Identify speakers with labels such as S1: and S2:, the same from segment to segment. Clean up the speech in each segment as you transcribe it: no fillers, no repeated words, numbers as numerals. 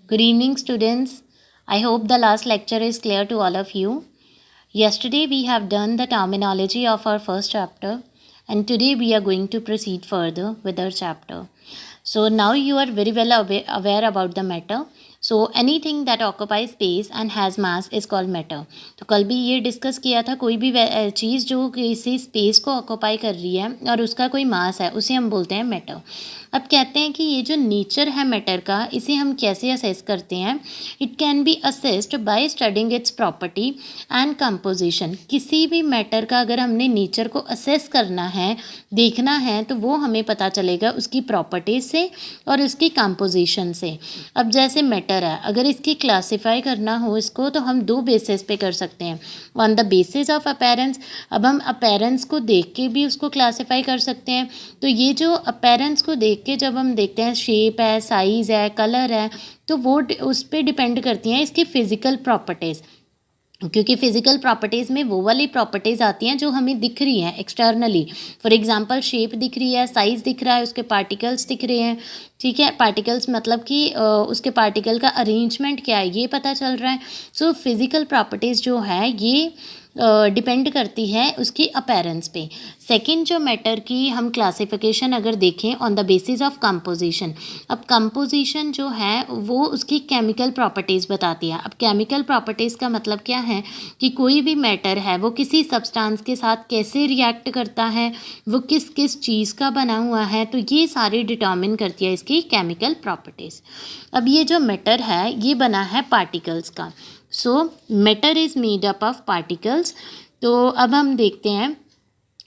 S1: Good evening, students. I hope the last lecture is clear to all of you. Yesterday, we have done the terminology of our first chapter, and today we are going to proceed further with our chapter. So, now you are very well aware about the matter. So, anything that occupies space and has mass is called matter. तो कल भी ये discuss किया था, कोई भी चीज़ जो किसी स्पेस को ऑक्यूपाई कर रही है और उसका कोई मास है, उसे हम बोलते हैं मैटर. अब कहते हैं कि ये जो नेचर है मैटर का, इसे हम कैसे असेस करते हैं. It can be assessed by studying it's property and composition. किसी भी मैटर का अगर हमने नेचर को असेस करना है, देखना है, तो वो हमें पता चलेगा उसकी प्रॉपर्टीज से और उसकी कंपोजिशन से. अब जैसे मैटर है, अगर इसकी क्लासिफाई करना हो इसको, तो हम दो बेसिस पे कर सकते हैं. On the basis of appearance. अब हम अपीयरेंस को देख के भी उसको क्लासिफाई कर सकते हैं. तो ये जो अपीयरेंस को देख के जब हम देखते हैं, शेप है, साइज़ है, कलर है, तो वो उस पर डिपेंड करती हैं इसकी फ़िज़िकल प्रॉपर्टीज़. क्योंकि फ़िज़िकल प्रॉपर्टीज़ में वो वाली प्रॉपर्टीज़ आती हैं जो हमें दिख रही हैं एक्सटर्नली. फॉर एग्जांपल शेप दिख रही है, साइज़ दिख रहा है, उसके पार्टिकल्स दिख रहे हैं. ठीक है, पार्टिकल्स मतलब कि उसके पार्टिकल का अरेंजमेंट क्या है ये पता चल रहा है. सो फिज़िकल प्रॉपर्टीज़ जो है ये डिपेंड करती है उसकी अपीयरेंस पे. सेकंड जो मैटर की हम क्लासिफिकेशन अगर देखें on the basis of composition. अब कंपोजिशन जो है वो उसकी केमिकल प्रॉपर्टीज़ बताती है. अब केमिकल प्रॉपर्टीज़ का मतलब क्या है कि कोई भी मैटर है वो किसी सब्सटेंस के साथ कैसे रिएक्ट करता है, वो किस किस चीज़ का बना हुआ है, तो ये सारी डिटर्मिन करती है इसकी केमिकल प्रॉपर्टीज़. अब ये जो मैटर है ये बना है पार्टिकल्स का. सो matter is made up of particles. तो अब हम देखते हैं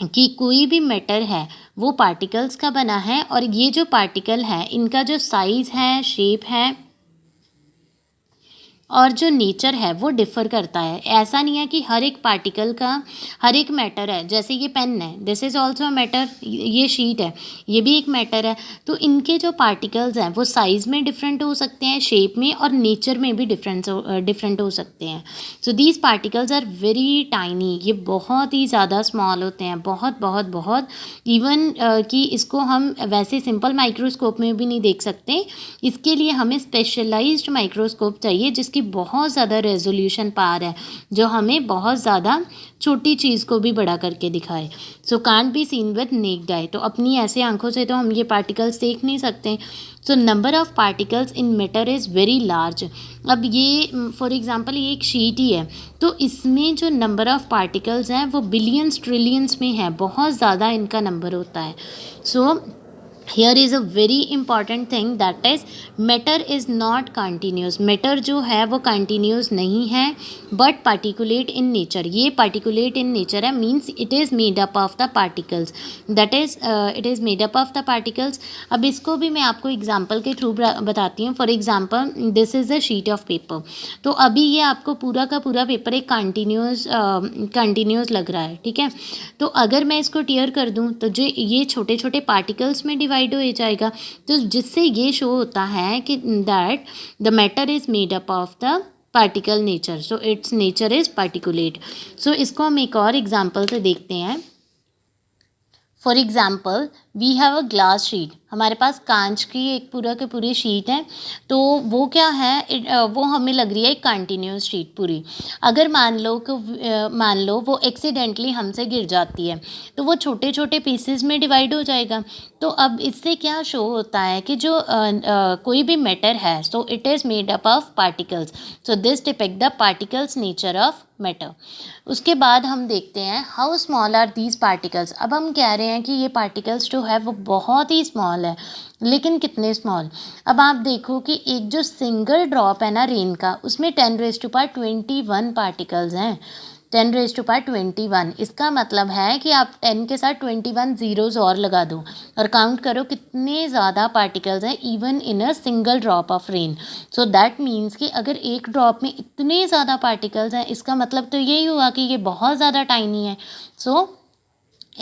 S1: कि कोई भी मैटर है वो पार्टिकल्स का बना है, और ये जो पार्टिकल है इनका जो साइज़ है, शेप है और जो नेचर है वो डिफ़र करता है. ऐसा नहीं है कि हर एक पार्टिकल का हर एक मैटर है. जैसे ये पेन है, this is also a matter. ये शीट है, ये भी एक मैटर है. तो इनके जो पार्टिकल्स हैं वो साइज़ में डिफरेंट हो सकते हैं, शेप में और नेचर में भी डिफरेंट हो सकते हैं. So these particles are very tiny. ये बहुत ही ज़्यादा स्मॉल होते हैं, बहुत बहुत बहुत. इवन कि इसको हम वैसे सिंपल माइक्रोस्कोप में भी नहीं देख सकते. इसके लिए हमें स्पेशलाइज्ड माइक्रोस्कोप चाहिए जिसकी बहुत ज़्यादा रेजोल्यूशन पावर है, जो हमें बहुत ज़्यादा छोटी चीज़ को भी बड़ा करके दिखाए. So can't be seen with necked आई. तो अपनी ऐसे आंखों से तो हम ये पार्टिकल्स देख नहीं सकते. So number of particles in matter is very large. अब ये फॉर एग्जांपल ये एक शीट ही है, तो इसमें जो नंबर ऑफ पार्टिकल्स हैं वो बिलियंस ट्रिलियंस में है. बहुत ज़्यादा इनका नंबर होता है. सो here is a very important thing, that is matter is not continuous. matter जो है वो continuous नहीं है but particulate in nature. ये particulate in nature है, means it is made up of the particles. that is it is made up of the particles. अब इसको भी मैं आपको एग्जांपल के थ्रू बताती हूँ. For example this is a sheet of paper. तो अभी ये आपको पूरा का पूरा पेपर एक कंटिन्यूस लग रहा है. ठीक है, तो अगर मैं इसको टीयर कर दूँ तो जो ये छोटे छोटे पार्टिकल्स में डिवाइड हो जाएगा. तो जिससे ये शो होता है कि that the matter is made up of the particle nature. So its nature is particulate. So इसको हम एक और एग्जांपल से देखते हैं. For example we have a glass sheet. हमारे पास कांच की एक पूरा के पूरी शीट है. तो वो क्या है, वो हमें लग रही है एक कंटिन्यूस शीट पूरी. अगर मान लो वो एक्सीडेंटली हमसे गिर जाती है, तो वो छोटे छोटे पीसेस में डिवाइड हो जाएगा. तो अब इससे क्या शो होता है कि जो कोई भी मैटर है, so it is made up of particles. So this depict the particles nature of matter. उसके बाद हम देखते हैं how small are these particles. अब हम कह रहे हैं कि ये पार्टिकल्स जो है वो बहुत ही स्मॉल है, लेकिन कितने स्मॉल. अब आप देखो कि एक जो सिंगल ड्रॉप है ना रेन का, उसमें 10⁻21 पार्टिकल्स हैं. 10⁻21. इसका मतलब है कि आप 10 के साथ 21 ज़ीरोज़ और लगा दो और काउंट करो कितने ज़्यादा पार्टिकल्स हैं even in a single drop of rain. So that means कि अगर एक ड्रॉप में इतने ज़्यादा पार्टिकल्स हैं, इसका मतलब तो यही हुआ कि ये बहुत ज़्यादा टाइनी है. So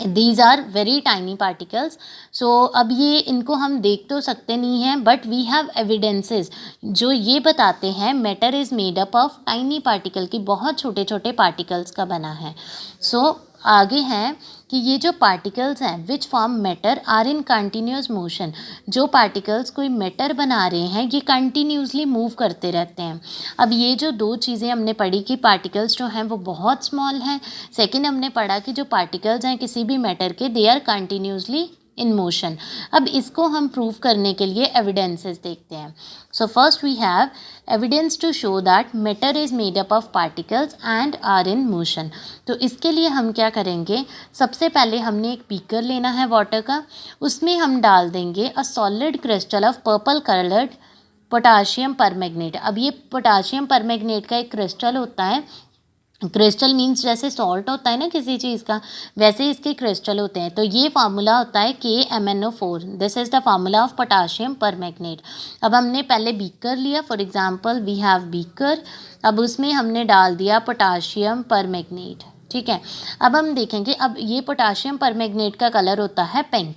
S1: these are very tiny particles. सो अब ये इनको हम देख तो सकते नहीं हैं, बट वी हैव एविडेंसेस जो ये बताते हैं matter is made up of tiny particle की, बहुत छोटे छोटे पार्टिकल्स का बना है. सो आगे हैं कि ये जो पार्टिकल्स हैं which form matter are in continuous motion, जो पार्टिकल्स कोई मैटर बना रहे हैं ये कंटिन्यूसली मूव करते रहते हैं। अब ये जो दो चीज़ें हमने पढ़ी कि पार्टिकल्स जो हैं वो बहुत स्मॉल हैं, सेकेंड हमने पढ़ा कि जो पार्टिकल्स हैं किसी भी मैटर के they are continuously in motion. अब इसको हम प्रूव करने के लिए एविडेंसेस देखते हैं। So first we have evidence to show that matter is made up of particles and are in motion. तो इसके लिए हम क्या करेंगे, सबसे पहले हमने एक बीकर लेना है वाटर का, उसमें हम डाल देंगे a solid crystal of purple coloured potassium permanganate. अब ये पोटाशियम परमैंगनेट का एक क्रिस्टल होता है, क्रिस्टल मीन्स जैसे सॉल्ट होता है ना किसी चीज़ का, वैसे इसके क्रिस्टल होते हैं। तो ये फार्मूला होता है KMnO4, this is the formula of potassium permanganate. अब हमने पहले बीकर लिया, for example we have beaker, अब उसमें हमने डाल दिया पोटाशियम परमैंगनेट, ठीक है। अब हम देखेंगे, अब ये पोटाशियम परमैंगनेट का कलर होता है पिंक।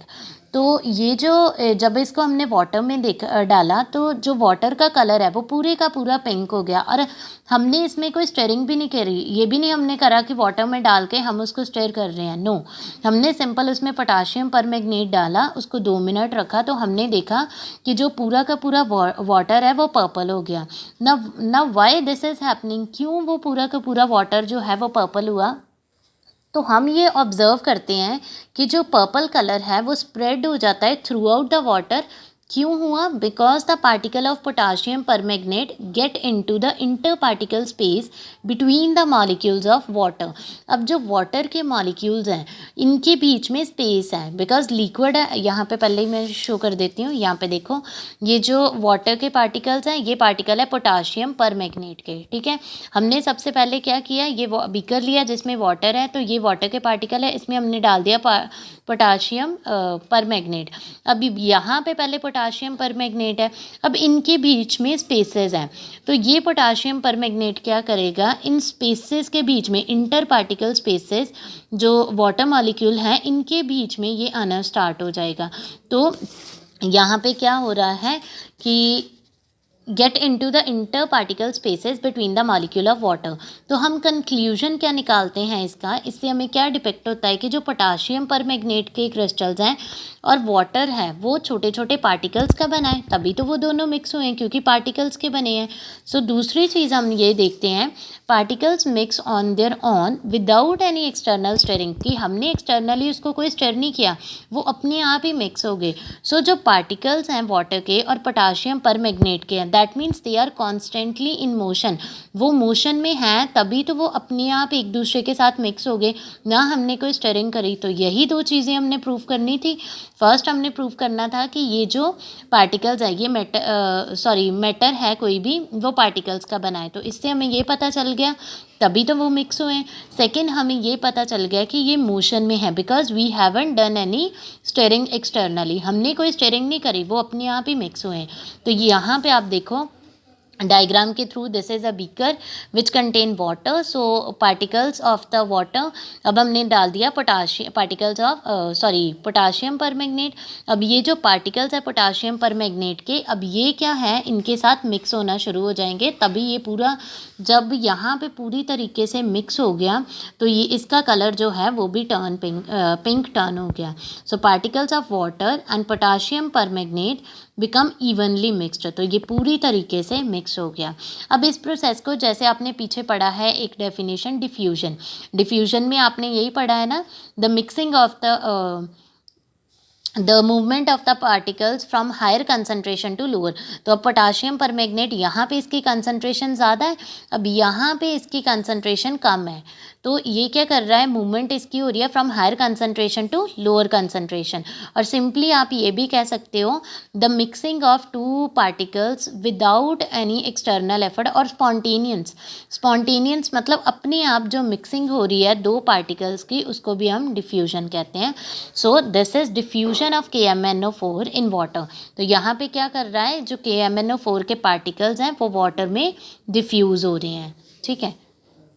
S1: तो ये जो जब इसको हमने वाटर में डाला तो जो वाटर का कलर है वो पूरे का पूरा पिंक हो गया, और हमने इसमें कोई स्टेरिंग भी नहीं करी, ये भी नहीं हमने करा कि वाटर में डाल के हम उसको स्टेर कर रहे हैं, नो। हमने सिंपल उसमें पोटाशियम परमैंगनेट डाला, उसको 2 मिनट रखा, तो हमने देखा कि जो पूरा का पूरा वाटर है वो पर्पल हो गया। ना वाई दिस इज़ हैपनिंग, क्यों वो पूरा का पूरा वाटर जो है वो पर्पल हुआ। तो हम ये ऑब्ज़र्व करते हैं कि जो पर्पल कलर है वो स्प्रेड हो जाता है थ्रू आउट द वाटर। क्यों हुआ? Because the particle of potassium permanganate get into the inter particle space between the molecules of water. अब जो वाटर के मॉलिक्यूल्स हैं इनके बीच में स्पेस है, बिकॉज लिक्विड है। यहाँ पे पहले ही मैं शो कर देती हूँ, यहाँ पे देखो, ये जो वाटर के पार्टिकल्स हैं ये पार्टिकल है पोटाशियम परमैंगनेट के, ठीक है। हमने सबसे पहले क्या किया, ये बीकर लिया जिसमें वाटर है, तो ये वाटर के पार्टिकल है, इसमें हमने डाल दिया पोटाशियम परमैंगनेट। अब यहाँ पे पहले पोटाशियम परमैंगनेट है, अब इनके बीच में स्पेसेस हैं, तो ये पोटाशियम परमैंगनेट क्या करेगा, इन स्पेसेस के बीच में, इंटर पार्टिकल स्पेसेस जो वाटर मॉलिक्यूल हैं इनके बीच में ये आना स्टार्ट हो जाएगा। तो यहाँ पे क्या हो रहा है कि get into the inter particle spaces between the molecule of water. तो हम कंक्लूजन क्या निकालते हैं इसका, इससे हमें क्या डिपेक्ट होता है कि जो पोटाशियम परमैंगनेट के क्रिस्टल्स हैं और वाटर है वो छोटे छोटे पार्टिकल्स का बना है, तभी तो वो दोनों मिक्स हुए हैं, क्योंकि पार्टिकल्स के बने हैं। सो दूसरी चीज़ हम ये देखते हैं, particles mix on their on without any external steering, कि हमने एक्सटर्नली उसको कोई स्टेर नहीं किया, वो अपने आप ही मिक्स हो गए। सो जो पार्टिकल्स हैं वाटर के और पोटाशियम परमैंगनेट के हैं, that means they are constantly in motion, वो मोशन में हैं तभी तो वो अपने आप एक दूसरे के साथ मिक्स हो गए, ना हमने कोई स्टेरिंग करी। तो यही दो चीज़ें हमने प्रूव करनी थी। फर्स्ट हमने प्रूव करना था कि ये जो पार्टिकल्स है ये मैटर है कोई भी, वो पार्टिकल्स का बना है, तो इससे हमें ये पता चल गया, तभी तो वो मिक्स हुए हैं। सेकेंड हमें ये पता चल गया कि ये मोशन में है, because we haven't done any stirring externally, हमने कोई स्टेरिंग नहीं करी, वो अपने आप ही मिक्स हुए हैं। तो यहाँ पे आप देखो डायग्राम के through, this is a beaker which contain water, so particles of the water, अब हमने डाल दिया पोटाशियम परमैंगनेट। अब ये जो पार्टिकल्स है पोटाशियम परमैंगनेट के, अब ये क्या है, इनके साथ मिक्स होना शुरू हो जाएंगे, तभी ये पूरा, जब यहाँ पे पूरी तरीके से मिक्स हो गया तो ये इसका कलर जो है वो भी टर्न पिंक टर्न हो गया। So particles of water and potassium permanganate become evenly mixed, तो ये पूरी तरीके से मिक्स हो गया। अब इस प्रोसेस को, जैसे आपने पीछे पढ़ा है एक डेफिनेशन, डिफ्यूजन में आपने यही पढ़ा है ना, the mixing of the movement of the particles from higher concentration to lower. तो अब पोटाशियम परमैंगनेट यहाँ पे इसकी कंसनट्रेशन ज़्यादा है, अब यहाँ पे इसकी कंसनट्रेशन कम है, तो ये क्या कर रहा है, मूवमेंट इसकी हो रही है from higher concentration to lower concentration. और सिंपली आप ये भी कह सकते हो, the mixing of two particles without any external effort, और स्पॉन्टेनियस मतलब अपने आप जो मिक्सिंग हो रही है दो पार्टिकल्स की, उसको भी हम डिफ्यूजन कहते हैं। So this is diffusion of KMnO4 in water. तो यहाँ पे क्या कर रहा है, जो KMnO4 के पार्टिकल्स हैं वो वाटर में डिफ्यूज़ हो रहे हैं, ठीक है।